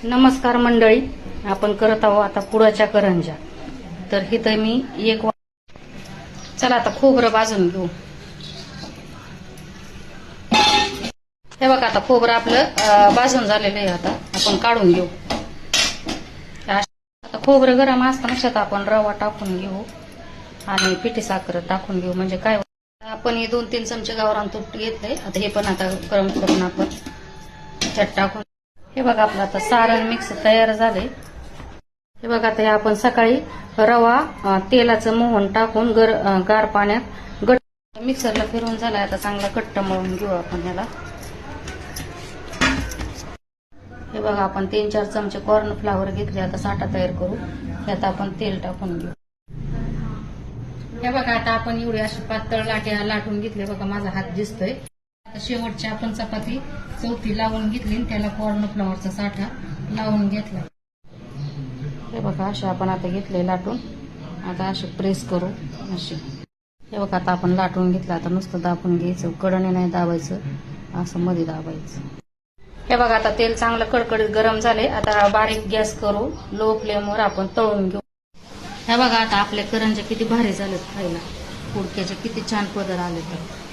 नमस्कार मंडळी, आपण करत आहोत आता पुडाच्या करंज्या. तर इथं मी चला आता खोबरं भाजून घेऊ. हे बघा आता खोबरं आपलं भाजून झालेलं आहे. आता आपण काढून घेऊ. आता खोबरं गरम असताना शेतात आपण रवा टाकून घेऊ आणि पिठी साखर टाकून घेऊ. म्हणजे काय आपण हे 2-3 चमचे गावरान तूप घेतलंय. आता हे पण आता गरम करून आपण त्यात टाकून. हे बघा आपलं आता सारण मिक्स तयार झाले. हे बघा आता हे आपण सकाळी रवा तेलाचं मोहन टाकून गार पाण्यात मिक्सरला फिरवून झालाय. आता चांगला घट्ट मळून घेऊ आपण ह्याला. हे बघा आपण 3-4 चमचे कॉर्नफ्लावर घेतले. आता साठा तयार करू. त्यात आपण तेल टाकून घेऊ. हे बघा आता आपण एवढी अशी पातळ लाट्या लाटून घेतले. बघा माझा हात दिसतोय. शेवटची आपण चपाती चौथी लावून घेतली. त्याला कॉर्नफ्लॉवरचा साठा लावून घेतला. हे बघा असे आपण आता घेतले लाटून. आता असे प्रेस करू असे. हे बघा आता आपण लाटून घेतलं. आता नुसतं दाबून घ्यायचं, कडने नाही दाबायचं, असं मध्ये दाबायचं. हे बघा आता तेल चांगलं कडकडीत गरम झाले. आता बारीक गॅस करू, लो फ्लेमवर आपण तळून घेऊ. हे बघा आता आपले करंजे किती भारी झालेत खायला. पुडक्याचे किती छान पदर आले. तर